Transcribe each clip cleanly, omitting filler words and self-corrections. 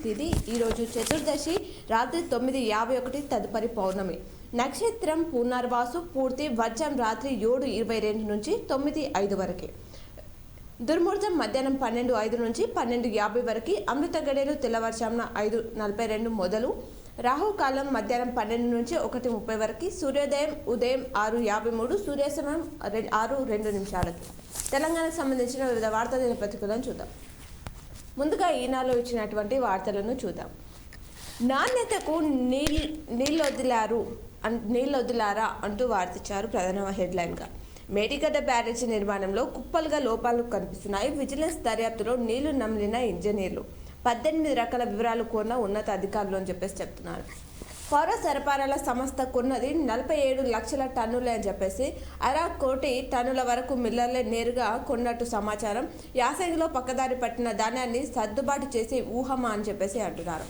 తిథి ఈరోజు చతుర్దశి రాత్రి 9:51 తదుపరి పౌర్ణమి. నక్షత్రం పునర్వాసు పూర్తి వర్జం రాత్రి 7:22 నుంచి 9:05 వరకు. దుర్ముహూర్తం మధ్యాహ్నం 12:05 నుంచి 12:50 వరకు. అమృత గడియలు తెల్లవారుజామున 5:42 మొదలు. రాహుకాలం మధ్యాహ్నం 12 నుంచి 1:30 వరకు. సూర్యోదయం ఉదయం 6:53, సూర్యాస్తమయం 6:02. తెలంగాణకు సంబంధించిన వివిధ వార్తా దినపత్రికలను చూద్దాం. ముందుగా ఈనాడులో ఇచ్చినటువంటి వార్తలను చూద్దాం. నాణ్యతకు నీళ్ళొదిలారా అంటూ వార్తించారు ప్రధాన హెడ్లైన్గా. మేడిగడ్డ బ్యారేజీ నిర్మాణంలో కుప్పలుగా లోపాలు కనిపిస్తున్నాయి. విజిలెన్స్ దర్యాప్తులో నీళ్లు నమిలిన ఇంజనీర్లు 18 రకాల వివరాలు కోరిన ఉన్నత అధికారులు అని చెప్తున్నారు. పౌర సరఫరాల సంస్థ కొన్నది 47 లక్షల టన్నులే అని చెప్పేసి 1/2 కోటి టన్నుల వరకు మిల్లర్లే నేరుగా కొన్నట్టు సమాచారం. యాసంగిలో పక్కదారి పట్టిన ధాన్యాన్ని సర్దుబాటు చేసి ఊహమా అని చెప్పేసి అంటున్నారు.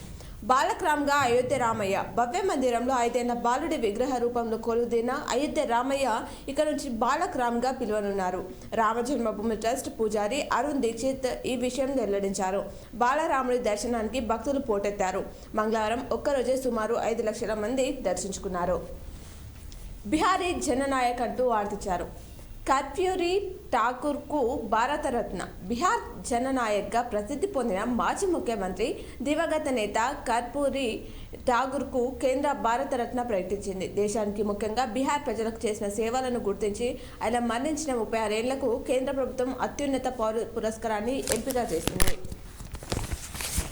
బాలక్రామ్గా అయోధ్య రామయ్య. భవ్య మందిరంలో 5 ఏళ్ల బాలుడి విగ్రహ రూపంలో కొలువుదీన అయోధ్య రామయ్య ఇక నుంచి బాలక్రామ్గా పిలువనున్నారు. రామజన్మభూమి ట్రస్ట్ పూజారి అరుణ్ దీక్షిత్ ఈ విషయం వెల్లడించారు. బాలరాముడి దర్శనానికి భక్తులు పోటెత్తారు. మంగళవారం ఒక్కరోజే సుమారు 5 లక్షల మంది దర్శించుకున్నారు. బిహారీ జననాయక్ అంటూ వార్తించారు. కర్పూరి ఠాకూర్కు భారతరత్న. బిహార్ జననాయక్గా ప్రసిద్ధి పొందిన మాజీ ముఖ్యమంత్రి దివంగత నేత కర్పూరి ఠాకూర్కు కేంద్ర భారతరత్న ప్రకటించింది. దేశానికి ముఖ్యంగా బిహార్ ప్రజలకు చేసిన సేవలను గుర్తించి ఆయన మరణించిన 36 ఏళ్లకు కేంద్ర ప్రభుత్వం అత్యున్నత పురస్కారాన్ని ఎంపిక చేసింది.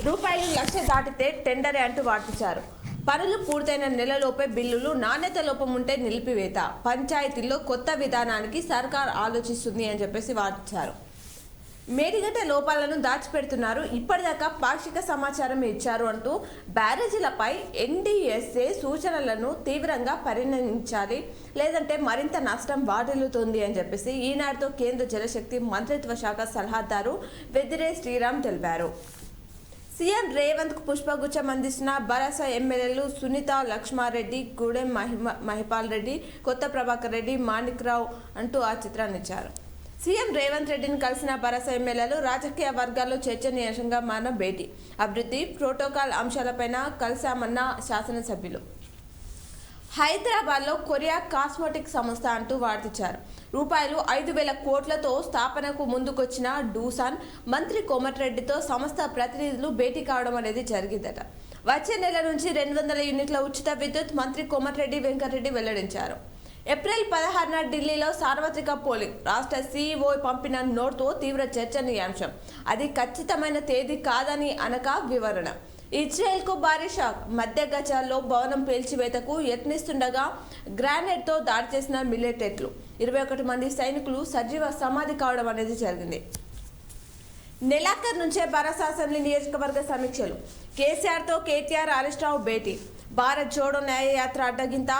₹1,00,000 దాటితే టెండరే అంటూ వార్తించారు. పనులు పూర్తయిన నెలలోపే బిల్లులు, నాణ్యత లోపం ఉంటే నిలిపివేత. పంచాయతీల్లో కొత్త విధానానికి సర్కార్ ఆలోచిస్తుంది అని చెప్పేసి వార్తించారు. మేడిగడ్డ లోపాలను దాచిపెడుతున్నారు, ఇప్పటిదాకా పాక్షిక సమాచారం ఇచ్చారు అంటూ బ్యారేజీలపై NDSA సూచనలను తీవ్రంగా పరిగణించాలి, లేదంటే మరింత నష్టం వాటిల్లుతుంది అని చెప్పేసి ఈనాడుతో కేంద్ర జలశక్తి మంత్రిత్వ శాఖ సలహాదారు వెదిరే శ్రీరామ్ తెలిపారు. సీఎం రేవంత్కు పుష్పగుచ్చం అందిస్తున్న బరాస ఎమ్మెల్యేలు సునీత లక్ష్మారెడ్డి, గూడెం మహిపాల్ రెడ్డి, కొత్త ప్రభాకర్ రెడ్డి, మాణిక్రావు అంటూ ఆ చిత్రాన్ని ఇచ్చారు. సీఎం రేవంత్ రెడ్డిని కలిసిన బరాస ఎమ్మెల్యేలు రాజకీయ వర్గాల్లో చర్చనీయాంశంగా మారిన భేటీ. అభివృద్ధి, ప్రోటోకాల్ అంశాలపైన కలిశామన్న శాసనసభ్యులు. హైదరాబాద్లో కొరియా కాస్మెటిక్ సంస్థ అంటూ వార్తించారు. ₹5,000 కోట్లతో స్థాపనకు ముందుకొచ్చిన డూసాన్ మంత్రి కోమటిరెడ్డితో సంస్థ ప్రతినిధులు భేటీ కావడం అనేది జరిగిందట. వచ్చే నెల నుంచి 200 యూనిట్ల ఉచిత విద్యుత్ మంత్రి కోమటిరెడ్డి వెంకటరెడ్డి వెల్లడించారు. ఏప్రిల్ 16న ఢిల్లీలో సార్వత్రిక పోలింగ్. రాష్ట్ర CEO పంపిన నోట్తో తీవ్ర చర్చనీయాంశం. అది ఖచ్చితమైన తేదీ కాదని అనక వివరణ. ఇజ్రాయెల్కు భారీ షాక్. మధ్య గజాల్లో భవనం పేల్చివేతకు యత్నిస్తుండగా గ్రానైట్తో దాడి చేసిన మిలిటెంట్లు. 21 మంది సైనికులు సజీవ సమాధి కావడం అనేది జరిగింది. నెలాఖరు నుంచే బరాస అసెంబ్లీ నియోజకవర్గ సమీక్షలు. కేసీఆర్తో కేటీఆర్ హరీష్ రావు భేటీ. భారత్ జోడో న్యాయయాత్ర అడ్డగింత.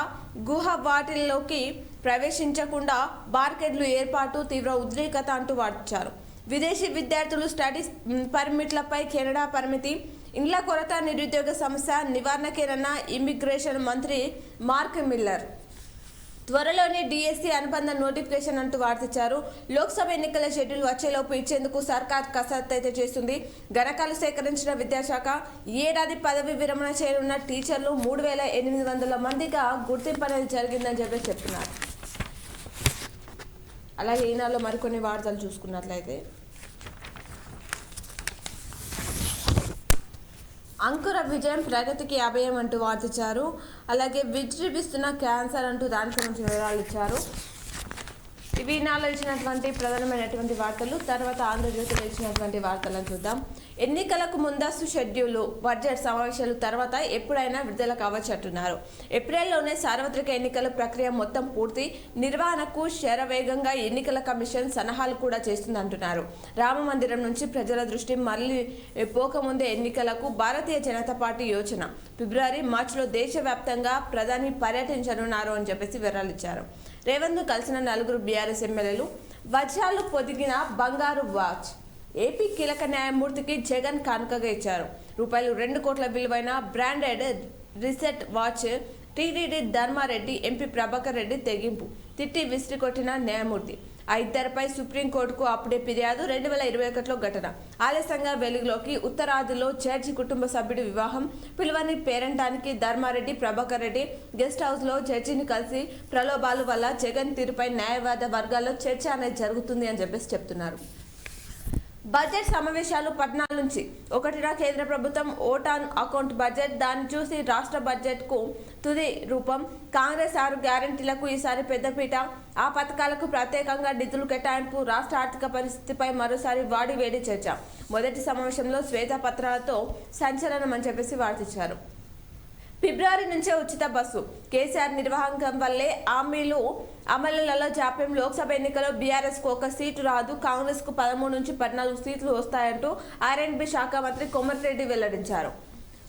గుహ వాటిల్లోకి ప్రవేశించకుండా బార్కెడ్లు ఏర్పాటు. తీవ్ర ఉద్రిక్తత అంటూ వార్తించారు. విదేశీ విద్యార్థులు స్టడీస్ పర్మిట్లపై కెనడా పరిమితి. ఇండ్ల కొరత, నిరుద్యోగ సమస్య నివారణకేనన్న ఇమిగ్రేషన్ మంత్రి మార్క్ మిల్లర్. త్వరలోనే DSC అనుబంధ నోటిఫికేషన్ అంటూ వార్తించారు. లోక్సభ ఎన్నికల షెడ్యూల్ వచ్చేలోపు ఇచ్చేందుకు సర్కార్ కసరత్తు అయితే చేస్తుంది. గణకాలు సేకరించిన విద్యాశాఖ. ఈ ఏడాది పదవి విరమణ చేయనున్న టీచర్లు 3,800 మందిగా గుర్తింపు అనేది జరిగిందని చెప్పేసి చెప్తున్నారు. అలాగే ఈనాడులో మరికొన్ని వార్తలు చూసుకున్నట్లయితే అంకుర విజయం ప్రగతికి అభయం అంటూ వార్తించారు. అలాగే విజృంభిస్తున్న క్యాన్సర్ అంటూ దానికి సంబంధించిన వివరాలు ఇచ్చారు. ఇవి ఈనాడులో ఇచ్చినటువంటి ప్రధానమైనటువంటి వార్తలు. తర్వాత ఆంధ్రజ్యోతిలో ఇచ్చినటువంటి వార్తలను చూద్దాం. ఎన్నికలకు ముందస్తు షెడ్యూలు. బడ్జెట్ సమావేశాలు తర్వాత ఎప్పుడైనా విడుదల కావచ్చంటున్నారు. ఏప్రిల్లోనే సార్వత్రిక ఎన్నికల ప్రక్రియ మొత్తం పూర్తి. నిర్వహణకు శరవేగంగా ఎన్నికల కమిషన్ సలహాలు కూడా చేస్తుందంటున్నారు. రామ మందిరం నుంచి ప్రజల దృష్టి మళ్లీ పోకముందే ఎన్నికలకు భారతీయ జనతా పార్టీ యోచన. ఫిబ్రవరి, మార్చిలో దేశవ్యాప్తంగా ప్రధాని పర్యటించనున్నారు అని చెప్పేసి వివరాలిచ్చారు. రేవంత్ను కలిసిన 4 BRS ఎమ్మెల్యేలు. వజ్రాలు పొదిగిన బంగారు వాచ్. ఏపీ కీలక న్యాయమూర్తికి జగన్ కానుకగా ఇచ్చారు. ₹2 కోట్ల విలువైన branded wrist watch. TTD Dharma Reddy, MP Prabhakar Reddy తెగింపు. తిట్టి విసిరికొట్టిన న్యాయమూర్తి. ఆ ఇద్దరిపై సుప్రీంకోర్టుకు అప్పుడే ఫిర్యాదు. 2021లో ఘటన ఆలస్యంగా వెలుగులోకి. ఉత్తరాదిలో జడ్జి కుటుంబ సభ్యుడి వివాహం పిలువని పేరంటానికి ధర్మారెడ్డి ప్రభాకర్ రెడ్డి గెస్ట్ హౌస్ లో జడ్జిని కలిసి ప్రలోభాల వల్ల జగన్ తీరుపై న్యాయవాద వర్గాల్లో చర్చ అనేది జరుగుతుంది అని చెప్పేసి చెప్తున్నారు. బడ్జెట్ సమావేశాలు 14 నుంచి 1న కేంద్ర ప్రభుత్వం ఓటాన్ అకౌంట్ బడ్జెట్, దాన్ని చూసి రాష్ట్ర బడ్జెట్ కు తుది రూపం. కాంగ్రెస్ 6 గ్యారంటీలకు ఈసారి పెద్దపీట. ఆ పథకాలకు ప్రత్యేకంగా నిధులు కేటాయింపు. రాష్ట్ర ఆర్థిక పరిస్థితిపై మరోసారి వాడి వేడి చర్చ. మొదటి సమావేశంలో శ్వేతపత్రాలతో సంచలనం అని చెప్పేసి వార్తించారు. ఫిబ్రవరి నుంచే ఉచిత బస్సు. కేసీఆర్ నిర్వాహకం వల్లే హామీలు అమలులలో జాప్యం. లోక్సభ ఎన్నికల్లో బీఆర్ఎస్ కు 1 సీటు రాదు. కాంగ్రెస్ కు 13 నుంచి 14 సీట్లు వస్తాయంటూ ఆర్ఎండ్బి శాఖ మంత్రి కోమటిరెడ్డి వెల్లడించారు.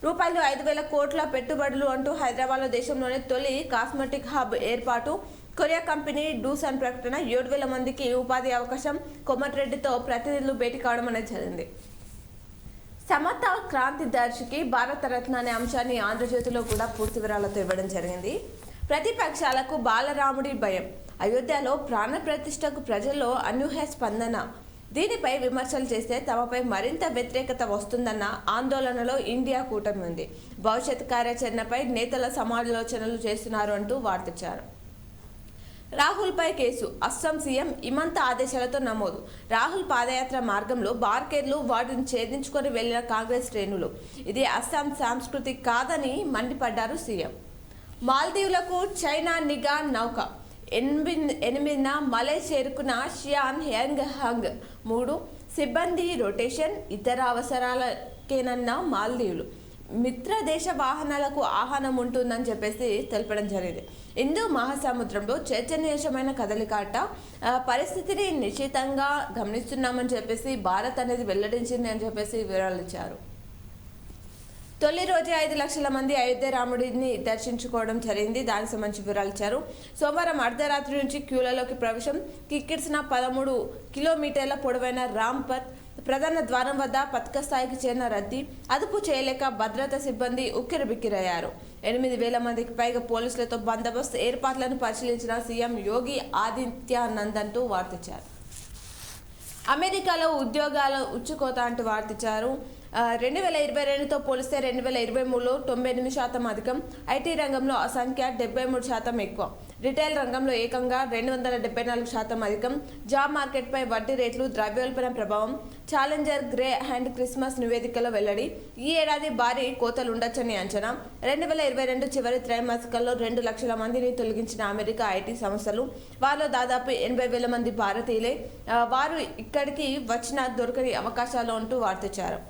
రూపాయలు 5,000 కోట్ల పెట్టుబడులు అంటూ హైదరాబాద్లో దేశంలోనే తొలి కాస్మెటిక్ హబ్ ఏర్పాటు. కొరియా కంపెనీ డూసన్ ప్రకటన. 7,000 మందికి ఉపాధి అవకాశం. కోమటిరెడ్డితో ప్రతినిధులు భేటీ కావడం అనేది జరిగింది. సమత క్రాంతి దర్శికి భారతరత్న అనే అంశాన్ని ఆంధ్రజ్యోతిలో కూడా పూర్తి వివరాలతో ఇవ్వడం జరిగింది. ప్రతిపక్షాలకు బాలరాముడి భయం. అయోధ్యలో ప్రాణ ప్రతిష్టకు ప్రజల్లో అనూహ్య స్పందన. దీనిపై విమర్శలు చేస్తే తమపై మరింత వ్యతిరేకత వస్తుందన్న ఆందోళనలో ఇండియా కూటమి ఉంది. భవిష్యత్ కార్యాచరణపై నేతల సమాలోచనలు చేస్తున్నారు అంటూ వార్తించారు. రాహుల్పై కేసు. అస్సాం సీఎం హిమంత ఆదేశాలతో నమోదు. రాహుల్ పాదయాత్ర మార్గంలో బార్కేర్లు వాటిని ఛేదించుకొని వెళ్లిన కాంగ్రెస్ శ్రేణులు. ఇది అస్సాం సంస్కృతి కాదని మండిపడ్డారు సీఎం. మాల్దీవులకు చైనా నిఘా నౌక. 8న మలై చేరుకున్న షియాన్ హ్యాంగ్ హంగ్. 3 సిబ్బంది రొటేషన్. ఇతర అవసరాలకేనన్న మాల్దీవులు. మిత్ర దేశ వాహనాలకు ఆహ్వానం ఉంటుందని చెప్పేసి తెలపడం జరిగింది. హిందూ మహాసముద్రంలో చర్చనీయాంశమైన కదలికాట. పరిస్థితిని నిశ్చితంగా గమనిస్తున్నామని చెప్పేసి భారత్ అనేది వెల్లడించింది అని చెప్పేసి వివరాలు ఇచ్చారు. తొలి రోజే 5 లక్షల మంది అయోధ్య రాముడిని దర్శించుకోవడం జరిగింది. దానికి సంబంధించి వివరాలు ఇచ్చారు. సోమవారం అర్ధరాత్రి నుంచి క్యూలలోకి ప్రవేశం. కిక్కిడ్సిన 13 కిలోమీటర్ల పొడవైన రాంపత్ ప్రధాన ద్వారం వద్ద పథక స్థాయికి చేరిన రద్దీ. అదుపు చేయలేక భద్రతా సిబ్బంది ఉక్కిరిబిక్కిరయ్యారు. 8,000 మందికి పైగా పోలీసులతో బందోబస్తు ఏర్పాట్లను పరిశీలించిన సీఎం యోగి ఆదిత్యనాథ్ అంటూ వార్తించారు. అమెరికాలో ఉద్యోగాల ఉచ్చుకోత అంటూ వార్తించారు. 2022తో పోలిస్తే 2023లో 98% అధికం. ఐటీ రంగంలో ఆ సంఖ్య 73% ఎక్కువ. రిటైల్ రంగంలో ఏకంగా 274% అధికం. జాబ్ మార్కెట్పై వడ్డీ రేట్లు, ద్రవ్యోల్బణ ప్రభావం. ఛాలెంజర్ గ్రే అండ్ క్రిస్మస్ నివేదికలో వెల్లడి. ఈ ఏడాది భారీ కోతలుండొచ్చని అంచనా. 2022 చివరి త్రైమాసికంలో 2 లక్షల మందిని తొలగించిన అమెరికా ఐటీ సంస్థలు. వారిలో దాదాపు 80,000 మంది భారతీయులే. వారు ఇక్కడికి వచ్చినా దొరకని అవకాశాలు అంటూ వార్తించారు.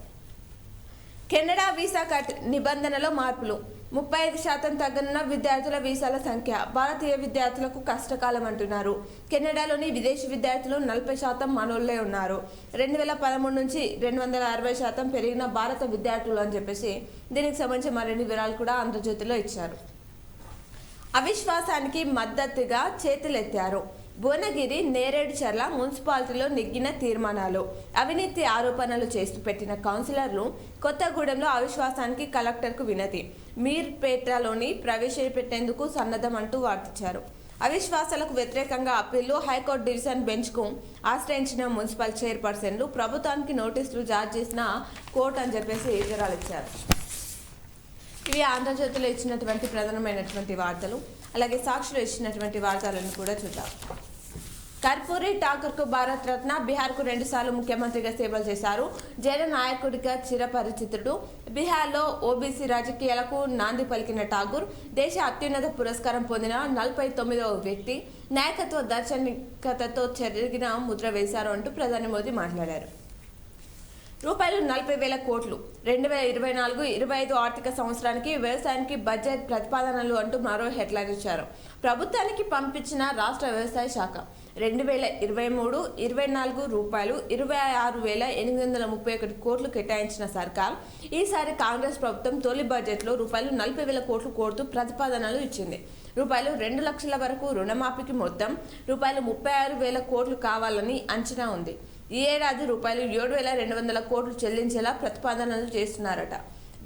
కెనడా వీసా కట్ నిబంధనలో మార్పులు. 35% తగ్గనున్న విద్యార్థుల వీసాల సంఖ్య. భారతీయ విద్యార్థులకు కష్టకాలం అంటున్నారు. కెనడాలోని విదేశీ విద్యార్థులు 40% మనోళ్లే ఉన్నారు. 2013 నుంచి 260% పెరిగిన భారత విద్యార్థులు అని చెప్పేసి దీనికి సంబంధించి మరిన్ని వివరాలు కూడా ఆంధ్రజ్యోతిలో ఇచ్చారు. అవిశ్వాసానికి మద్దతుగా చేతులెత్తారు. భువనగిరి, నేరేడుచర్ల మున్సిపాలిటీలో నెగ్గిన తీర్మానాలు. అవినీతి ఆరోపణలు చేస్తూ పెట్టిన కౌన్సిలర్లు. కొత్తగూడెంలో అవిశ్వాసానికి కలెక్టర్కు వినతి. మీర్పేటలోని ప్రవేశపెట్టేందుకు సన్నద్ధం అంటూ వార్తించారు. అవిశ్వాసాలకు వ్యతిరేకంగా అప్పీళ్లు. హైకోర్టు డివిజన్ బెంచ్కు ఆశ్రయించిన మున్సిపల్ చైర్పర్సన్లు. ప్రభుత్వానికి నోటీసులు జారీ చేసిన కోర్టు అని చెప్పేసి వివరాలు ఇచ్చారు. ఇవి ఆంధ్రజ్యోతిలో ఇచ్చినటువంటి ప్రధానమైనటువంటి వార్తలు. అలాగే సాక్షిలో ఇచ్చినటువంటి వార్తలను కూడా చూద్దాం. కర్పూరి ఠాకూర్కు భారత రత్న. బీహార్కు 2 సార్లు ముఖ్యమంత్రిగా సేవలు చేశారు. జన నాయకుడిగా చిరపరిచితుడు. బీహార్లో ఓబీసీ రాజకీయాలకు నాంది పలికిన ఠాకూర్ దేశ అత్యున్నత పురస్కారం పొందిన 49వ వ్యక్తి. నాయకత్వ దార్శనికతతో చెరిగిన ముద్ర వేశారు అంటూ ప్రధాని మోదీ మాట్లాడారు. రూపాయలు 40,000 కోట్లు 2024-25 ఆర్థిక సంవత్సరానికి వ్యవసాయానికి బడ్జెట్ ప్రతిపాదనలు అంటూ మరో హెడ్లైన్ ఇచ్చారు. ప్రభుత్వానికి పంపించిన రాష్ట్ర వ్యవసాయ శాఖ 2023-24 రూపాయలు 26,831 కోట్లు కేటాయించిన సర్కార్ ఈసారి కాంగ్రెస్ ప్రభుత్వం తొలి బడ్జెట్లో రూపాయలు 40,000 కోట్లు కోరుతూ ప్రతిపాదనలు ఇచ్చింది. రూపాయలు 2 లక్షల వరకు రుణమాఫీకి మొత్తం రూపాయలు 36,000 కోట్లు కావాలని అంచనా ఉంది. ఈ ఏడాది రూపాయలు 7,200 కోట్లు చెల్లించేలా ప్రతిపాదనలు చేస్తున్నారట.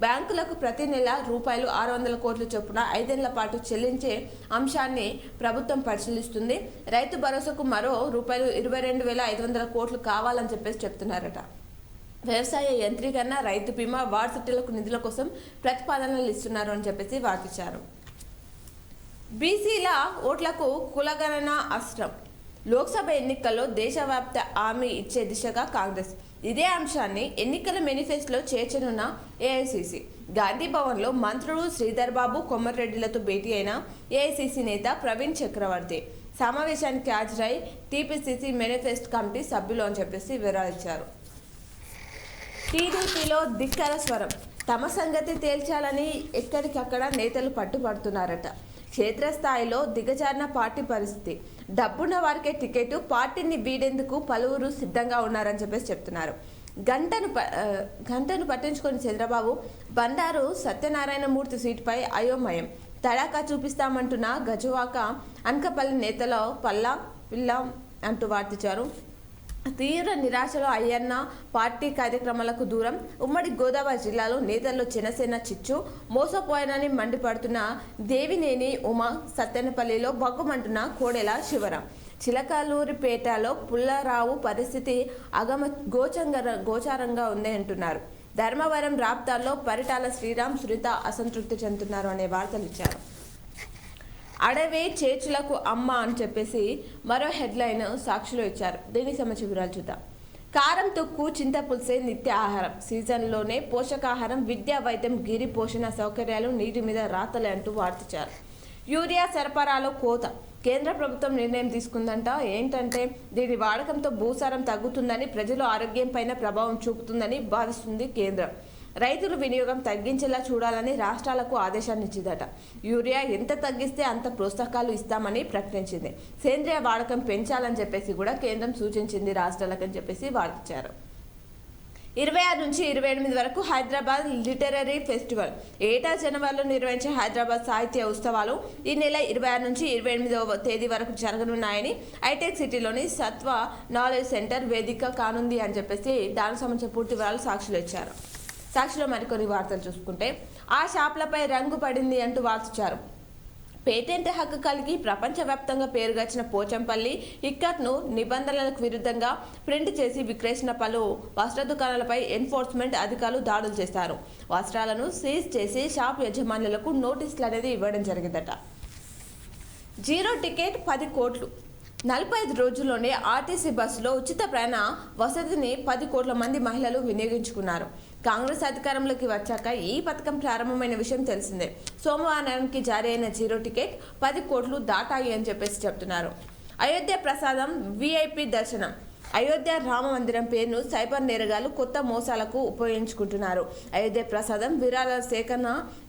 బ్యాంకులకు ప్రతి నెల ₹600 కోట్ల చొప్పున 5 ఏళ్ల పాటు చెల్లించే అంశాన్ని ప్రభుత్వం పరిశీలిస్తుంది. రైతు భరోసాకు మరో ₹22,500 కోట్లు కావాలని చెప్పేసి చెప్తున్నారట. వ్యవసాయ యంత్రీకరణ, రైతు బీమా, వార్సిటీలకు నిధుల కోసం ప్రతిపాదనలు ఇస్తున్నారు అని చెప్పేసి వార్తించారు. బీసీల ఓట్లకు కులగణన అస్త్రం. లోక్సభ ఎన్నికల్లో దేశవ్యాప్త హామీ ఇచ్చే దిశగా కాంగ్రెస్ ఇదే అంశాన్ని ఎన్నికల మేనిఫెస్టోలో చేర్చనున్న ఏఐసీసీ. గాంధీ భవన్లో మంత్రులు శ్రీధర్ బాబు, కొమర్రెడ్డిలతో భేటీ అయిన ఏఐసీసీ నేత ప్రవీణ్ చక్రవర్తి సమావేశానికి హాజరై టీపీసీసీ మేనిఫెస్టో కమిటీ సభ్యులు అని చెప్పేసి వివరించారు. టీడీపీలో ధిక్కార స్వరం. తమ సంగతి తేల్చాలని ఎక్కడికక్కడ నేతలు పట్టుబడుతున్నారట. క్షేత్రస్థాయిలో దిగజారిన పార్టీ పరిస్థితి. డబ్బున్న వారికే టికెట్, పార్టీని వీడేందుకు పలువురు సిద్ధంగా ఉన్నారని చెప్పేసి చెప్తున్నారు. గంటను పట్టించుకొని చంద్రబాబు బండారు సత్యనారాయణమూర్తి సీటుపై అయోమయం. తడాకా చూపిస్తామంటున్న గజవాక అనకపల్లి నేతలో పల్లా పిల్ల అంటూ వార్తించారు. తీవ్ర నిరాశలో అయ్యన్న పార్టీ కార్యక్రమాలకు దూరం. ఉమ్మడి గోదావరి జిల్లాలో నేతల్లో జనసేన చిచ్చు. మోసపోయానని మండిపడుతున్న దేవినేని ఉమా, సత్తెనపల్లిలో బగ్గుమంటున్న కోడెల శివరాం, చిలకలూరిపేటలో పుల్లారావు పరిస్థితి గోచారంగా ఉంది అంటున్నారు. ధర్మవరం రాప్తాల్లో పరిటాల శ్రీరామ్, సునీత అసంతృప్తి చెందుతున్నారు అనే వార్తలు ఇచ్చారు. అడవి చేర్చులకు అమ్మ అని చెప్పేసి మరో హెడ్లైన్ సాక్షిలో ఇచ్చారు. దీనికి సంబంధించిన వివరాలు చూద్దాం. కారం, తొక్కు, చింతపులుసే నిత్య ఆహారం. సీజన్లోనే పోషకాహారం, విద్యా, వైద్యం, గిరి పోషణ సౌకర్యాలు, నీటి మీద రాతలే అంటూ వార్తించారు. యూరియా సరఫరాలో కోత. కేంద్ర ప్రభుత్వం నిర్ణయం తీసుకుందంట. ఏంటంటే దీని వాడకంతో భూసారం తగ్గుతుందని, ప్రజల ఆరోగ్యం పైన ప్రభావం చూపుతుందని భావిస్తుంది కేంద్రం. రైతుల వినియోగం తగ్గించేలా చూడాలని రాష్ట్రాలకు ఆదేశాన్ని ఇచ్చిందట. యూరియా ఎంత తగ్గిస్తే అంత ప్రోత్సాహకాలు ఇస్తామని ప్రకటించింది. సేంద్రియ వాడకం పెంచాలని చెప్పేసి కూడా కేంద్రం సూచించింది రాష్ట్రాలకు అని చెప్పేసి వార్తించారు. 26 నుంచి 28 వరకు హైదరాబాద్ లిటరరీ ఫెస్టివల్. ఏటా జనవరిలో నిర్వహించే హైదరాబాద్ సాహిత్య ఉత్సవాలు ఈ నెల 26 నుంచి 28వ తేదీ వరకు జరగనున్నాయని హైటెక్ సిటీలోని సత్వ నాలెడ్జ్ సెంటర్ వేదిక కానుంది అని చెప్పేసి దానికి సంబంధించిన పూర్తి వివరాలు సాక్షులు ఇచ్చారు. సాక్షిలో మరికొన్ని వార్తలు చూసుకుంటే, ఆ షాప్లపై రంగు పడింది అంటూ వార్తించారు. పేటెంట్ హక్కు కలిగి ప్రపంచవ్యాప్తంగా పేరుగాచిన పోచంపల్లి ఇక్కట్ను నిబంధనలకు విరుద్ధంగా ప్రింట్ చేసి విక్రయించిన పలు వస్త్ర దుకాణాలపై ఎన్ఫోర్స్మెంట్ అధికారులు దాడులు చేశారు. వస్త్రాలను సీజ్ చేసి షాప్ యజమానులకు నోటీసులు అనేది ఇవ్వడం జరిగిందట. జీరో టికెట్ 10 కోట్లు. 45 రోజుల్లోనే ఆర్టీసీ బస్సులో ఉచిత ప్రయాణ వసతిని 10 కోట్ల మంది మహిళలు వినియోగించుకున్నారు. కాంగ్రెస్ అధికారంలోకి వచ్చాక ఈ పథకం ప్రారంభమైన విషయం తెలిసిందే. సోమవారానికి జారీ అయిన జీరో టికెట్ 10 కోట్లు దాటాయి అని చెప్పేసి చెప్తున్నారు. అయోధ్య ప్రసాదం విఐపి దర్శనం. అయోధ్య రామ మందిరం పేరును సైబర్ నేరగాళ్లు కొత్త మోసాలకు ఉపయోగించుకుంటున్నారు. అయోధ్య ప్రసాదం విరాళ సేకరణ,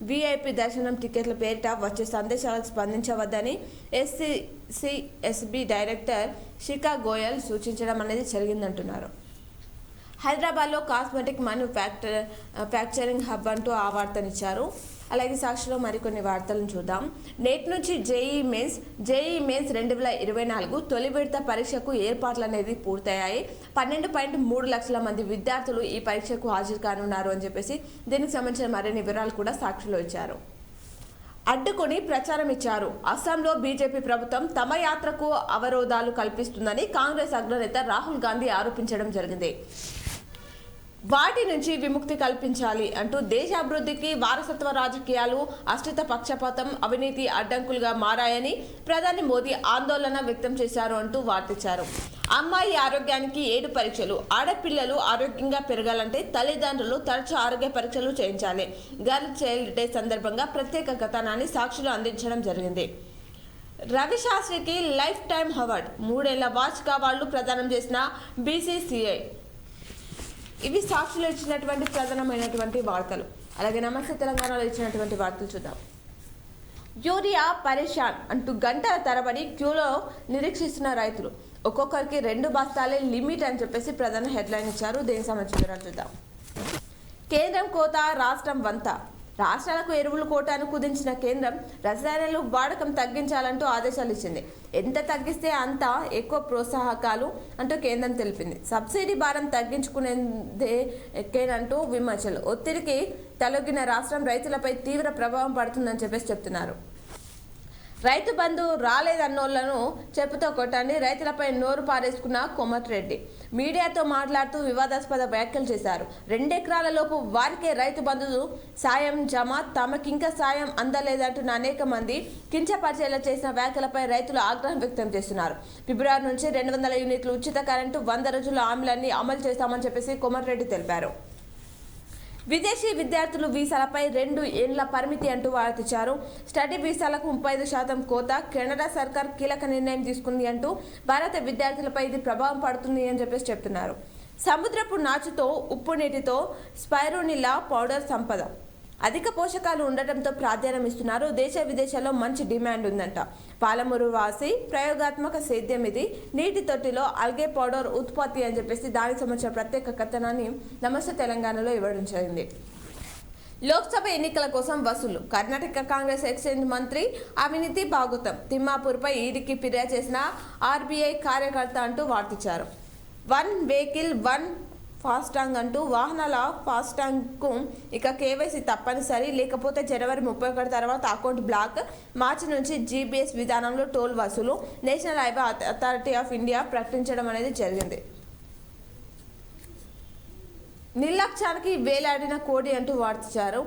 విఐపి దర్శనం టికెట్ల పేరిట వచ్చే సందేశాలకు స్పందించవద్దని ఎస్సీఎస్బీ డైరెక్టర్ శిఖా గోయల్ సూచించడం అనేది జరిగిందంటున్నారు. హైదరాబాద్లో కాస్మెటిక్ మ్యానుఫ్యాక్చరింగ్ హబ్ అంటూ ఆ వార్తనిచ్చారు. అలాగే సాక్షిలో మరికొన్ని వార్తలను చూద్దాం. నేటి నుంచి జేఈఈ మెయిన్స్ 2024 తొలి విడత పరీక్షకు ఏర్పాట్లు అనేది పూర్తయ్యాయి. 12.3 లక్షల మంది విద్యార్థులు ఈ పరీక్షకు హాజరు కానున్నారు అని చెప్పేసి దీనికి సంబంధించిన మరిన్ని వివరాలు కూడా సాక్షిలో ఇచ్చారు. అడ్డుకొని ప్రచారం ఇచ్చారు. అస్సాంలో బీజేపీ ప్రభుత్వం తమ యాత్రకు అవరోధాలు కల్పిస్తుందని కాంగ్రెస్ అగ్రనేత రాహుల్ గాంధీ ఆరోపించడం జరిగింది. వాటి నుంచి విముక్తి కల్పించాలి అంటూ దేశ అభివృద్ధికి వారసత్వ రాజకీయాలు, అశ్రిత పక్షపాతం, అవినీతి అడ్డంకులుగా మారాయని ప్రధాని మోదీ ఆందోళన వ్యక్తం చేశారు అంటూ వార్తించారు. అమ్మాయి ఆరోగ్యానికి 7 పరీక్షలు. ఆడపిల్లలు ఆరోగ్యంగా పెరగాలంటే తల్లిదండ్రులు తరచూ ఆరోగ్య పరీక్షలు చేయించాలి. గర్ల్ చైల్డ్ డే సందర్భంగా ప్రత్యేక కథనాన్ని సాక్షులు అందించడం జరిగింది. రవి శాస్త్రికి లైఫ్ టైమ్ అవార్డు. 3 ఏళ్ల వార్షిక అవార్డులు ప్రదానం చేసిన బీసీసీఐ. ఇవి సాక్షులు ఇచ్చినటువంటి ప్రధానమైనటువంటి వార్తలు. అలాగే నమస్తే తెలంగాణలో ఇచ్చినటువంటి వార్తలు చూద్దాం. యూరియా పరేషాన్ అంటూ గంటల తరబడి క్యూలో నిరీక్షిస్తున్న రైతులు. ఒక్కొక్కరికి 2 బస్తాలే లిమిట్ అని చెప్పేసి ప్రధాన హెడ్లైన్ ఇచ్చారు. దీనికి సంబంధించిన వివరాలు చూద్దాం. కేంద్రం కోత, రాష్ట్రం వంత. రాష్ట్రాలకు ఎరువుల కోటాను కుదించిన కేంద్రం రసాయనాలు వాడకం తగ్గించాలంటూ ఆదేశాలు ఇచ్చింది. ఎంత తగ్గిస్తే అంత ఎక్కువ ప్రోత్సాహకాలు అంటూ కేంద్రం తెలిపింది. సబ్సిడీ భారం తగ్గించుకునేందుకేనంటూ విమర్శలు. ఒత్తిడికి తలొగ్గిన రాష్ట్రం రైతులపై తీవ్ర ప్రభావం పడుతుందని చెప్తున్నారు. రైతు బంధు రాలేదన్నోళ్లను చెప్పుతో కొట్టండి, రైతులపై నోరు పారేసుకున్న కోమటిరెడ్డి మీడియాతో మాట్లాడుతూ వివాదాస్పద వ్యాఖ్యలు చేశారు. 2 ఎకరాల లోపు వారికే రైతు బంధు సాయం జమ, తమకింకా సాయం అందలేదంటున్న అనేక మంది కించపరిచేలా చేసిన వ్యాఖ్యలపై రైతులు ఆగ్రహం వ్యక్తం చేస్తున్నారు. ఫిబ్రవరి నుంచి 200 యూనిట్లు ఉచిత కరెంటు, 100 రోజుల హామీలన్నీ అమలు చేస్తామని చెప్పేసి కోమటిరెడ్డి తెలిపారు. విదేశీ విద్యార్థులు వీసాలపై 2 ఏళ్ల పరిమితి అంటూ వార్తించారు. స్టడీ వీసాలకు 35% కోత, కెనడా సర్కార్ కీలక నిర్ణయం తీసుకుంది అంటూ భారత విద్యార్థులపై ఇది ప్రభావం పడుతుంది అని చెప్పేసి చెప్తున్నారు. సముద్రపు నాచుతో ఉప్పు నీటితో స్పైరునిలా పౌడర్ సంపద అధిక పోషకాలు ఉండటంతో ప్రాధాన్యం ఇస్తున్నారు. దేశ విదేశాల్లో మంచి డిమాండ్ ఉందంట. పాలమూరు వాసి ప్రయోగాత్మక సేద్యం ఇది, నీటి తొట్టిలో అల్గే పౌడర్ ఉత్పత్తి అని చెప్పేసి దానికి సంబంధించిన ప్రత్యేక కథనాన్ని నమస్తే తెలంగాణలో ఇవ్వడం జరిగింది. లోక్సభ ఎన్నికల కోసం వసూలు. కర్ణాటక కాంగ్రెస్ ఎక్స్చేంజ్ మంత్రి అవినీతి భాగోతం. తిమ్మాపూర్పై ఈడీకి ఫిర్యాదు చేసిన ఆర్బీఐ కార్యకర్త అంటూ వార్తించారు. 1 వెహికల్ 1 ఫాస్టాగ్ అంటూ వాహనాల ఫాస్టాగ్కు ఇక కేవైసీ తప్పనిసరి, లేకపోతే జనవరి 31 తర్వాత అకౌంట్ బ్లాక్. మార్చి నుంచి జీబీఎస్ విధానంలో టోల్ వసూలు national highway authority of India ప్రకటించడం అనేది జరిగింది. నిర్లక్ష్యానికి వేలాడిన కోడి అంటూ వార్తించారు.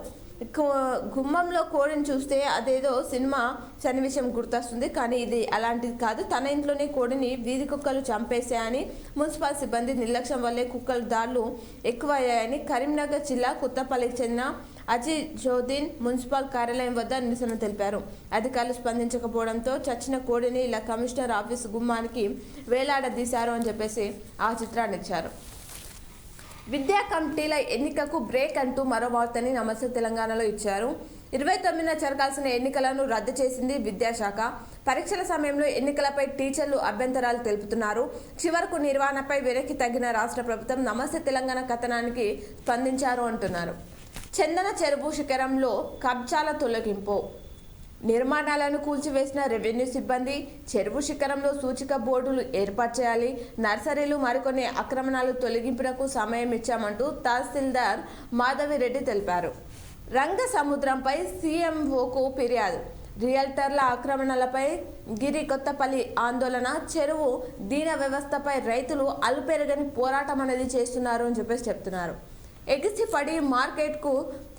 గుమ్మంలో కోడిని చూస్తే అదేదో సినిమా సన్నివేశం గుర్తొస్తుంది, కానీ ఇది అలాంటిది కాదు. తన ఇంట్లోనే కోడిని వీధి కుక్కలు చంపేశాయని, మున్సిపల్ సిబ్బంది నిర్లక్ష్యం వల్లే కుక్కల దాడులు ఎక్కువయ్యాయని కరీంనగర్ జిల్లా కొత్తపల్లికి చెందిన అజిజోద్దీన్ మున్సిపల్ కార్యాలయం వద్ద నిరసన తెలిపారు. అధికారులు స్పందించకపోవడంతో చచ్చిన కోడిని ఇలా కమిషనర్ ఆఫీసు గుమ్మానికి వేలాడదీశారు అని చెప్పేసి ఆ చిత్రాన్ని ఇచ్చారు. విద్యా కమిటీల ఎన్నికకు బ్రేక్ అంటూ మరో వార్తని నమస్తే తెలంగాణలో ఇచ్చారు. 29న జరగాల్సిన ఎన్నికలను రద్దు చేసింది విద్యాశాఖ. పరీక్షల సమయంలో ఎన్నికలపై టీచర్లు అభ్యంతరాలు తెలుపుతున్నారు. చివరకు నిర్వహణపై వెనక్కి తగ్గిన రాష్ట్ర ప్రభుత్వం నమస్తే తెలంగాణ కథనానికి స్పందించారు అంటున్నారు. చందన చెరువు శిఖరంలో కబ్జాల తొలగింపు. నిర్మాణాలను కూల్చివేసిన రెవెన్యూ సిబ్బంది చెరువు శిఖరంలో సూచిక బోర్డులు ఏర్పాటు చేయాలి. నర్సరీలు మరికొన్ని ఆక్రమణలు తొలగింపునకు సమయం ఇచ్చామంటూ తహసీల్దార్ మాధవిరెడ్డి తెలిపారు. రంగ సముద్రంపై సీఎంఓకు ఫిర్యాదు. రియల్టర్ల ఆక్రమణలపై గిరి కొత్తపల్లి ఆందోళన. చెరువు దీన వ్యవస్థపై రైతులు అలుపెరగని పోరాటం అనేది చేస్తున్నారు అని చెప్పేసి చెప్తున్నారు. ఎగిసిపడి మార్కెట్కు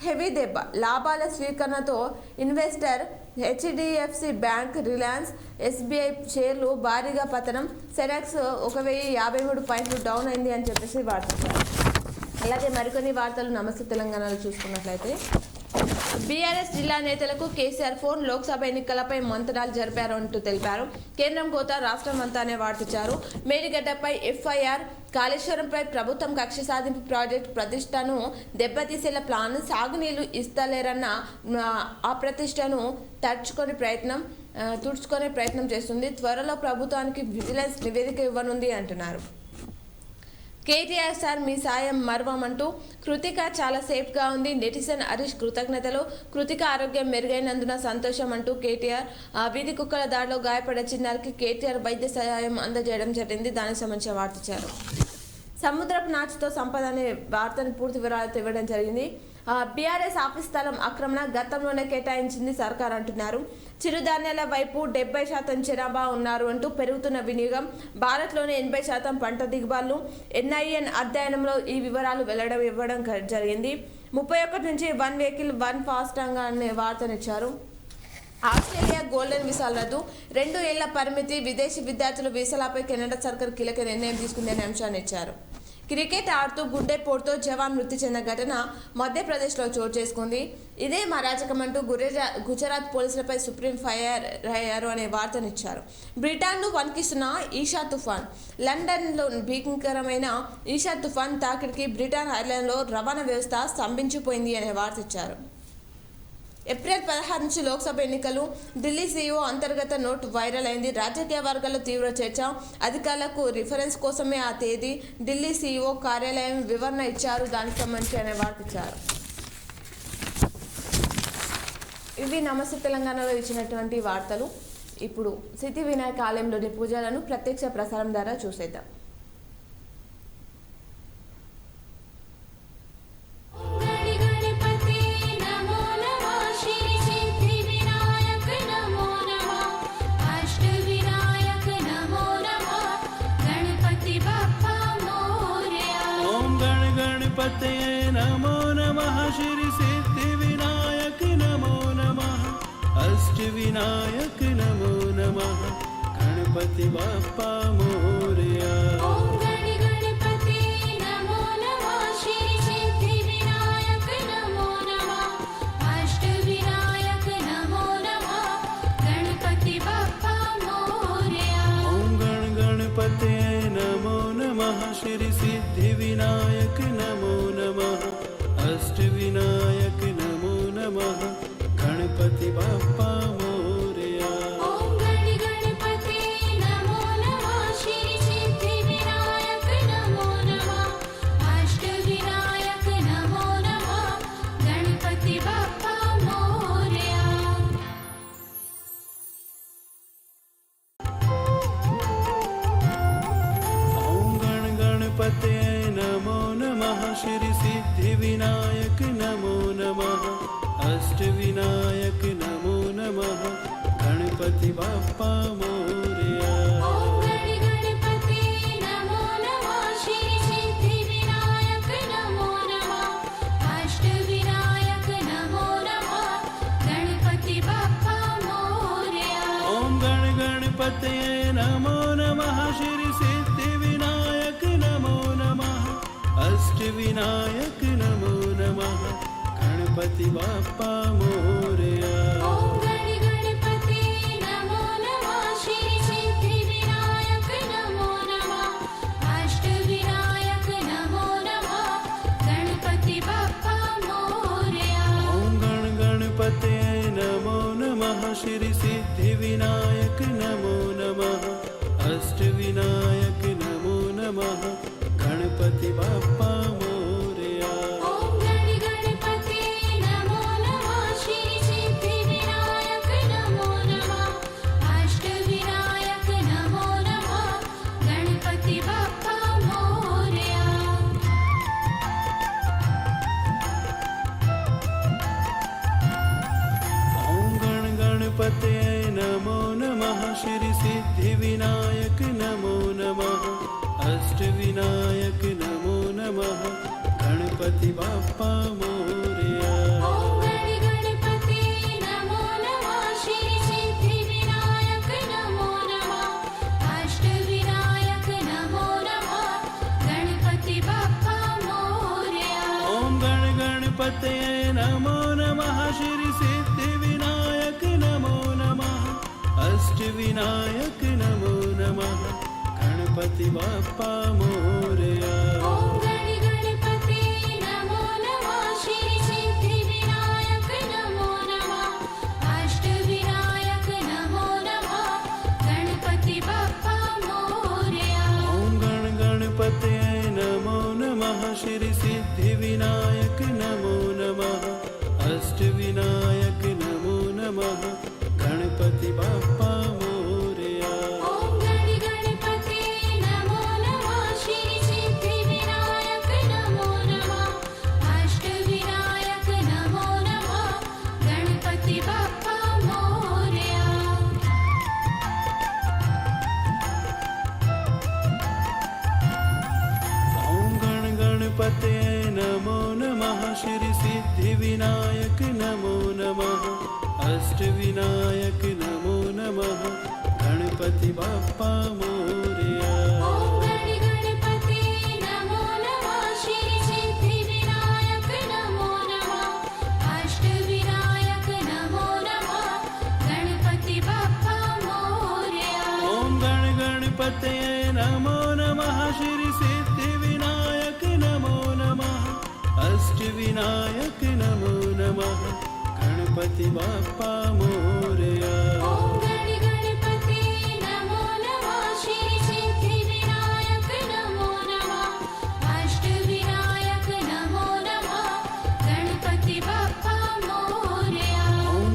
హెవీ దెబ్బ. లాభాల స్వీకరణతో investor HDFC bank, Reliance, SBI షేర్లు భారీగా పతనం. సెనాక్స్ 1053 పాయింట్లు డౌన్ అయింది అని చెప్పేసి వార్తించారు. అలాగే మరికొన్ని వార్తలు నమస్తే తెలంగాణలో చూసుకున్నట్లయితే, బీఆర్ఎస్ జిల్లా నేతలకు కేసీఆర్ ఫోన్. లోక్సభ ఎన్నికలపై మంతనాలు జరిపారు అంటూ తెలిపారు. కేంద్రం కోత రాష్ట్రం అంతా అనే వార్తించారు. మేడిగడ్డపై ఎఫ్ఐఆర్. కాళేశ్వరంపై ప్రభుత్వం కక్ష సాధింపు ప్రాజెక్టు ప్రతిష్టను దెబ్బతీసేలా ప్లాన్. సాగునీళ్లు ఇస్తలేరన్న అప్రతిష్టను తుడుచుకునే ప్రయత్నం చేస్తుంది. త్వరలో ప్రభుత్వానికి విజిలెన్స్ నివేదిక ఇవ్వనుంది అంటున్నారు. కేటీఆర్ సార్ మీ సాయం మర్వమంటూ కృతిక చాలా సేఫ్గా ఉంది. నెటిజన్ హరీష్ కృతజ్ఞతలు. కృతిక ఆరోగ్యం మెరుగైనందున సంతోషం అంటూ కేటీఆర్. వీధి కుక్కల దాడిలో గాయపడే చిన్నారికి కేటీఆర్ వైద్య సహాయం అందజేయడం జరిగింది. దానికి సంబంధించిన వార్తించారు. సముద్రపు నాచుతో సంపద అనే వార్తను పూర్తి వివరాలతో ఇవ్వడం జరిగింది. బీఆర్ఎస్ ఆఫీస్ స్థలం ఆక్రమణ గతంలోనే కేటాయించింది సర్కార్ అంటున్నారు. చిరుధాన్యాల వైపు 70% జనాభా ఉన్నారు అంటూ పెరుగుతున్న వినియోగం. భారత్లోని 80% పంట దిగుబడులు. ఎన్ఐఎన్ అధ్యయనంలో ఈ వివరాలు ఇవ్వడం జరిగింది. 31 నుంచి 1 వెహికల్ 1 ఫాస్టాగ్ అనే వార్తనిచ్చారు. ఆస్ట్రేలియా గోల్డెన్ వీసాల రద్దు. 2 ఏళ్ల పరిమితి. విదేశీ విద్యార్థుల వీసాలపై కెనడా సర్కార్ కీలక నిర్ణయం తీసుకుందనే అంశాన్ని ఇచ్చారు. క్రికెట్ ఆడుతూ గుండెపోటుతో జవాన్ మృతి చెందిన ఘటన మధ్యప్రదేశ్లో చోటు చేసుకుంది. ఇదే అరాచకమంటూ గుజరాత్ పోలీసులపై సుప్రీం ఫైర్ అయ్యారు అనే వార్తనిచ్చారు. బ్రిటన్ను వణికిస్తున్న ఈషా తుఫాన్. లండన్లో భీకరమైన ఈషా తుఫాన్ తాకిడికి బ్రిటన్ ఐర్లాండ్లో రవాణా వ్యవస్థ స్తంభించిపోయింది అనే వార్త ఇచ్చారు. ఏప్రిల్ 16 నుంచి లోక్సభ ఎన్నికలు. ఢిల్లీ సీఈఓ అంతర్గత నోట్ వైరల్ అయింది. రాజకీయ వర్గాల్లో తీవ్ర చర్చ. అధికారులకు రిఫరెన్స్ కోసమే ఆ తేదీ. ఢిల్లీ సీఈఓ కార్యాలయం వివరణ ఇచ్చారు. దానికి సంబంధించి అనే వార్త ఇచ్చారు. ఇవి నమస్తే తెలంగాణలో ఇచ్చినటువంటి వార్తలు. ఇప్పుడు సిద్ధి వినాయక ఆలయంలోని పూజలను ప్రత్యక్ష ప్రసారం ద్వారా చూసేద్దాం. नमो नमः श्री सिद्धि विनायक नमो नमः अष्ट विनायक नमो नमः गणपति बाप्पा मोरया। ओम गणपति नमो नमः श्री सिद्धि विनायक नमो नमः अष्ट विनायक नमो नमः गणपति बाप्पा मोरया। ओम गणपति नमो नमः श्री सिद्धि विनायक नमो नमः अष्ट विनायक नमो नमः गणपति बाप्पा मोरया। ओम गणपति नमो नमः श्री सिद्धि विनायक नमो नमः अष्ट विनायक नमो नमः गणपति बाप्पा मोरया। ओम गणपते नमो नमः श्री सिद्धि विनायक नमो नमः अष्ट विनायक नमो नमः गणपति बाप्पा मोरया। ओम गणपति नमो नमः श्री सिद्धि विनायक नमो नमः अष्ट विनायक नमो नमः गणपति बाप्पा मोरया। ओम गणपते नमो नमः श्री सिद्धि विनायक नमो नमः अष्ट विनायक नमो नमः गणपति बाप्पा मोरया। ओम गणपति नमो नमः श्री सिद्धि विनायक नमो नमः अष्ट विनायक नमो नमः गणपति बाप्पा मोरया। ओम गणपते नमो नमः श्री सिद्धि विनायक नमो नमः अष्ट विनायक नमो नमः गणपति बाप्पा मोरया। ओम गणपति नमो नमः श्री सिद्धि विनायक नमो नमः अष्ट विनायक नमो नमः गणपति बाप्पा मोरया। ओम गणपते नमो नमः श्री सिद्धि विनायक नमो नमः अष्ट विनायक नमो नमः गणपति बाप्पा मोरया। ओम गणपति नमो नमः श्री सिद्धि विनायक नमो नमः अष्ट विनायक नमो नमः गणपति बाप्पा मोरया। ओम गणपते नमो नमः श्री सिद्धि विनायक नमो नमः अष्ट विनायक नमो नमः गणपति बाप्पा मोरया। ओम गणपति नमो नमः श्री सिद्धि विनायक नमो नमः अष्ट विनायक नमो नमः गणपति बाप्पा मोरया। ओम गणपते नमो नमः श्री सिद्धि विनायक नमो नमः अष्ट विनायक नमो नमः गणपति बाप्पा मोरया। ओम गणपति नमो नमः श्री सिद्धि विनायक नमो नमः अष्ट विनायक नमो नमः गणपति बाप्पा मोरया। ओम गणपते नमो नमः श्री सिद्धि विनायक नमो नमः अष्ट विनायक नमो नमः गणपति बाप्पा मोरया। ओम गणपति नमो नमः श्री सिद्धि विनायक नमो नमः अष्ट विनायक नमो नमः गणपति बाप्पा मोरया। ओम गणपते नमो नमः श्री सिद्धि विनायक नमो नमः अष्ट विनायक नमो नमः गणपति बाप्पा मोरया। ओम गणपति नमो नमः श्री सिद्धि विनायक नमो नमः अष्ट विनायक नमो नमः गणपति बाप्पा मोरया। ओम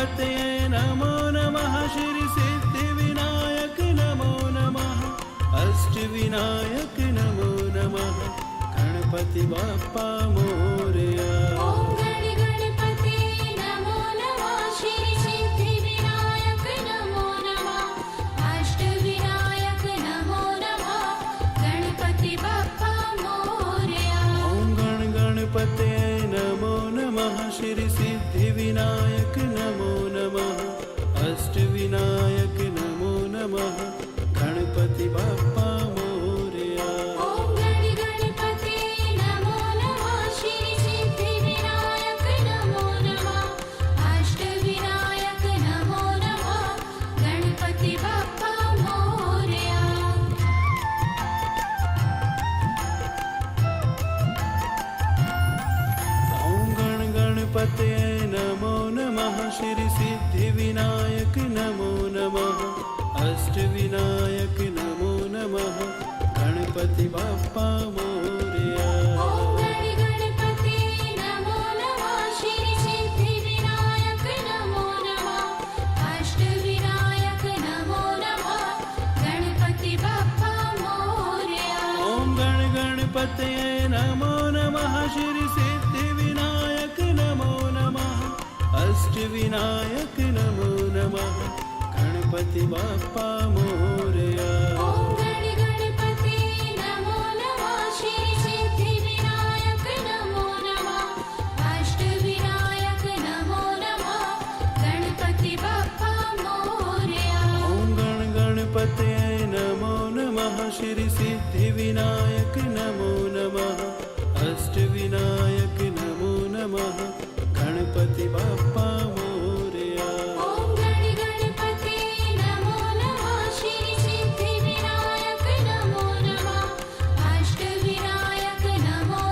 गणपतये नमो नमः श्री सिद्धिविनायक नमो नमः अष्टविनायक नमो नमः गणपति बाप्पा मोरया ॐ गण गणपते नमो नमः श्री सिद्धिविनायक नमो नमः अष्टविनायक नमो नमः गणपति बाप्पा मोरया ॐ गण गणपते नमो नमः श्री सिद्धिविनायक नमो नमः अष्टविनायक नमो नमः गणपति बाप्पा मोरया ॐ गण गणपते नमो नमः श्री सिद्धिविनायक नमो नमः अष्टविनायक नमो नमः गणपति बाप्पा मोरया ॐ गण गणपते नमो नमः श्री सिद्धिविनायक नमो नमः अष्टविनायक नमो नमः गणपति बाप्पा मोरया ॐ गण गणपते नमो नमः श्री सिद्धिविनायक नमो नमः अष्टविनायक नमो नमः गणपति बाप्पा मोरया ॐ गण गणपते नमो नमः श्री सिद्धिविनायक नमो नमः अष्टविनायक नमो नमः गणपति बाप्पा मोरया ॐ गण गणपते नमो नमः श्री सिद्धिविनायक नमो नमः अष्टविनायक नमो नमः गणपति बाप्पा मोरया ॐ गण गणपते नमो नमः श्री सिद्धिविनायक नमो नमः अष्टविनायक नमो नमः गणपति बाप्पा मोरया ॐ गण गणपते नमो नमः श्री सिद्धिविनायक नमो नमः अष्टविनायक नमो नमः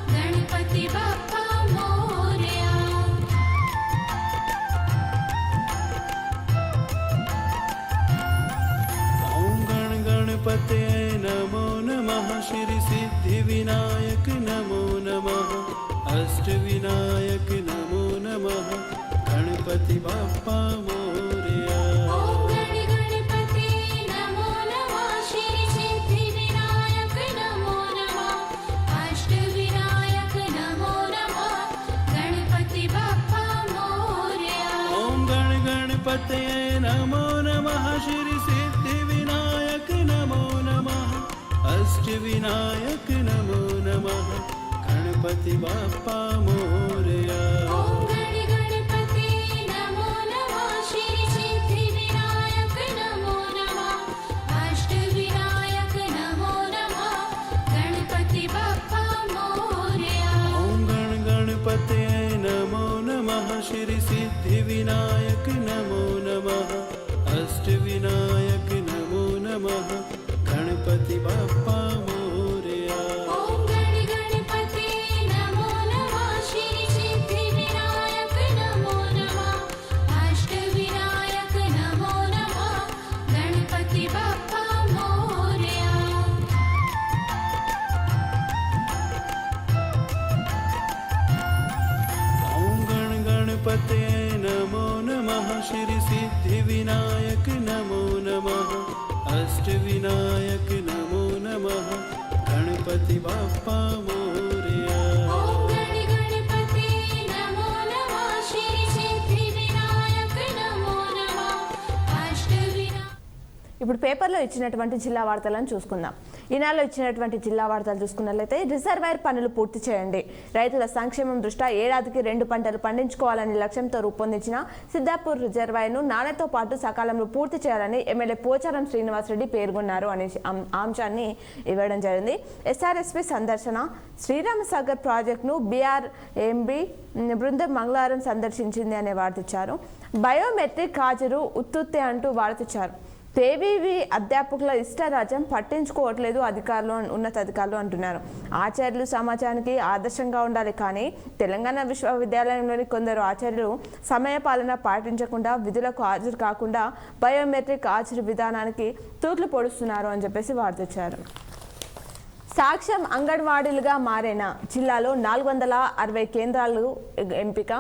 गणपति बाप्पा मोरया ॐ गण गणपते नमो नमः श्री सिद्धिविनायक नमो नमः अष्टविनायक नमो नमः गणपति बाप्पा मोरया ॐ गण गणपते नमो नमः श्री सिद्धिविनायक नमो नमः अष्टविनायक नमो नमः गणपति बाप्पा मोरया ॐ गण गणपते नमो नमः श्री सिद्धिविनायक नमो नमः अष्टविनायक नमो नमः गणपति बाप्पा मोरया ॐ गण गणपते नमो नमः श्री सिद्धिविनायक नमो नमः अष्टविनायक नमो नमः गणपति बाप्पा मोरया ॐ गण गणपते नमो नमः श्री सिद्धिविनायक नमो नमः अष्टविनायक नमो नमः गणपति बाप्पा मोरया ॐ गण गणपते नमो नमः श्री सिद्धिविनायक नमो नमः अष्टविनायक नमो नमः गणपति बाप्पा मोरया ॐ गण गणपते नमो नमः श्री सिद्धिविनायक नमो नमः अष्टविनायक नमो नमः गणपति बाप्पा मोरया ॐ गण गणपते नमो नमः श्री सिद्धिविनायक नमो नमः अष्टविनायक ఇప్పుడు పేపర్లో ఇచ్చినటువంటి జిల్లా వార్తలను చూసుకుందాం. ఈనాడులో ఇచ్చినటువంటి జిల్లా వార్తలు చూసుకున్నట్లయితే రిజర్వాయర్ పనులు పూర్తి చేయండి, రైతుల సంక్షేమం దృష్ట్యా ఏడాదికి 2 పంటలు పండించుకోవాలనే లక్ష్యంతో రూపొందించిన సిద్ధాపూర్ రిజర్వాయర్ను నాణ్యతతో పాటు సకాలంలో పూర్తి చేయాలని ఎమ్మెల్యే పోచారం శ్రీనివాసరెడ్డి పేర్కొన్నారు అనే అంశాన్ని ఇవ్వడం జరిగింది. ఎస్ఆర్ఎస్పీ సందర్శన శ్రీరామసాగర్ ప్రాజెక్టును బీఆర్ఎంబీ బృందం మంగళవారం సందర్శించింది అనే వార్త ఇచ్చారు. బయోమెట్రిక్ హాజరు ఉత్తుత్తే అంటూ వార్త ఇచ్చారు. పేవీవి అధ్యాపకుల ఇష్టరాజ్యం పట్టించుకోవట్లేదు ఉన్నతాధికారులు అంటున్నారు. ఆచార్యులు సమాజానికి ఆదర్శంగా ఉండాలి, కానీ తెలంగాణ విశ్వవిద్యాలయంలోని కొందరు ఆచార్యులు సమయపాలన పాటించకుండా విధులకు హాజరు కాకుండా బయోమెట్రిక్ హాజరు విధానానికి తూట్లు పొడుస్తున్నారు అని చెప్పేసి వార్తించారు. సాక్ష్యం అంగన్వాడీలుగా మారిన జిల్లాలో 460 కేంద్రాలు ఎంపిక.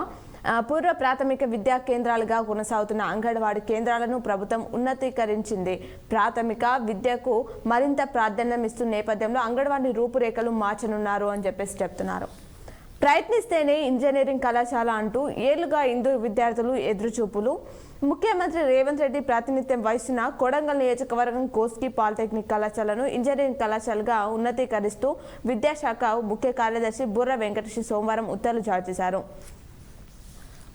పూర్వ ప్రాథమిక విద్యా కేంద్రాలుగా కొనసాగుతున్న అంగన్వాడీ కేంద్రాలను ప్రభుత్వం ఉన్నతీకరించింది. ప్రాథమిక విద్యకు మరింత ప్రాధాన్యం ఇస్తున్న నేపథ్యంలో అంగన్వాడీ రూపురేఖలు మార్చనున్నారు అని చెప్పేసి చెప్తున్నారు. ప్రయత్నిస్తేనే ఇంజనీరింగ్ కళాశాల అంటూ ఏళ్లుగా హిందూ విద్యార్థులు ఎదురుచూపులు. ముఖ్యమంత్రి రేవంత్ రెడ్డి ప్రాతినిధ్యం వహిస్తున్న కొడంగల్ నియోజకవర్గం కోస్గి పాలిటెక్నిక్ కళాశాలను ఇంజనీరింగ్ కళాశాలగా ఉన్నతీకరిస్తూ విద్యాశాఖ ముఖ్య కార్యదర్శి బుర్ర వెంకటేష్ సోమవారం ఉత్తర్వులు జారీ చేశారు.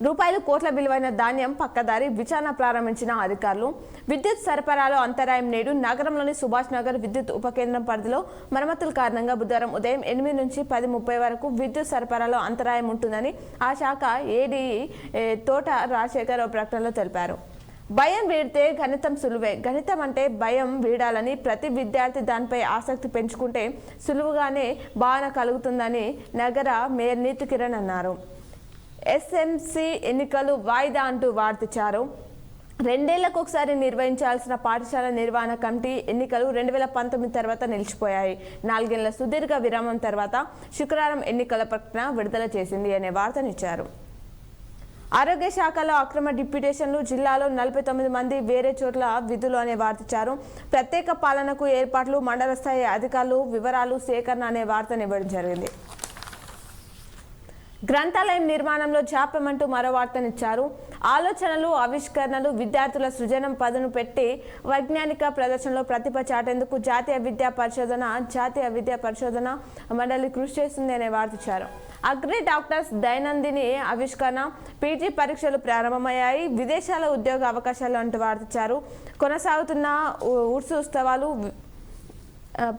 రూపాయలు కోట్ల విలువైన ధాన్యం పక్కదారి విచారణ ప్రారంభించిన అధికారులు. విద్యుత్ సరఫరాలో అంతరాయం. నేడు నగరంలోని సుభాష్ నగర్ విద్యుత్ ఉపకేంద్రం పరిధిలో మరమ్మతుల కారణంగా బుధవారం ఉదయం 8 నుంచి 10:30 వరకు విద్యుత్ సరఫరాలో అంతరాయం ఉంటుందని ఆ శాఖ ఏడీఈ తోట రాజశేఖర్ ప్రకటనలో తెలిపారు. భయం వీడితే గణితం సులువే. గణితం అంటే భయం వీడాలని, ప్రతి విద్యార్థి దానిపై ఆసక్తి పెంచుకుంటే సులువుగానే భావన కలుగుతుందని నగర మేయర్ నీతు కిరణ్ అన్నారు. ఎస్ఎంసీ ఎన్నికలు వాయిదా అంటూ వార్తిచ్చారు. 2 ఏళ్లకు ఒకసారి నిర్వహించాల్సిన పాఠశాల నిర్వహణ కమిటీ ఎన్నికలు 2019 తర్వాత నిలిచిపోయాయి. 4 ఏళ్ల సుదీర్ఘ విరామం తర్వాత శుక్రవారం ఎన్నికల ప్రకటన విడుదల చేసింది అనే వార్తనిచ్చారు. ఆరోగ్య శాఖలో అక్రమ డిప్యూటేషన్లు. జిల్లాలో 49 మంది వేరే చోట్ల విధులు అనే వార్తిచ్చారు. ప్రత్యేక పాలనకు ఏర్పాట్లు. మండల స్థాయి అధికారులు వివరాలు సేకరణ అనే వార్తను ఇవ్వడం జరిగింది. గ్రంథాలయం నిర్మాణంలో జాప్యమంటూ మరో వార్తనిచ్చారు. ఆలోచనలు, ఆవిష్కరణలు, విద్యార్థుల సృజనం పదును పెట్టి వైజ్ఞానిక ప్రదర్శనలో ప్రతిభ చాటేందుకు జాతీయ విద్యా పరిశోధన మండలి కృషి చేస్తుంది అనే వార్తిచ్చారు. అగ్రి డాక్టర్స్ దైనందిని ఆవిష్కరణ. పీజీ పరీక్షలు ప్రారంభమయ్యాయి. విదేశాల ఉద్యోగ అవకాశాలు అంటూ వార్తిచ్చారు. కొనసాగుతున్న ఉర్సు ఉత్సవాలు.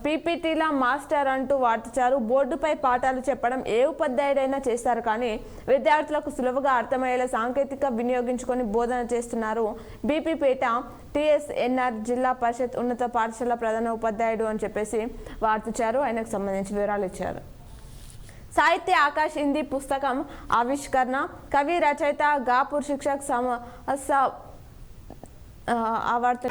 పీపీటీల మాస్టర్ అంటూ వార్తించారు. బోర్డుపై పాఠాలు చెప్పడం ఏ ఉపాధ్యాయుడైనా చేస్తారు, కానీ విద్యార్థులకు సులువుగా అర్థమయ్యేలా సాంకేతిక వినియోగించుకొని బోధన చేస్తున్నారు. బీపీపేట టీఎస్ఎన్ఆర్ జిల్లా పరిషత్ ఉన్నత పాఠశాల ప్రధాన ఉపాధ్యాయుడు అని చెప్పేసి వార్తించారు. ఆయనకు సంబంధించిన వివరాలు ఇచ్చారు. సాహిత్య ఆకాశ్ హిందీ పుస్తకం ఆవిష్కరణ. కవి రచయిత గాపూర్ శిక్షక్ ఆ వార్త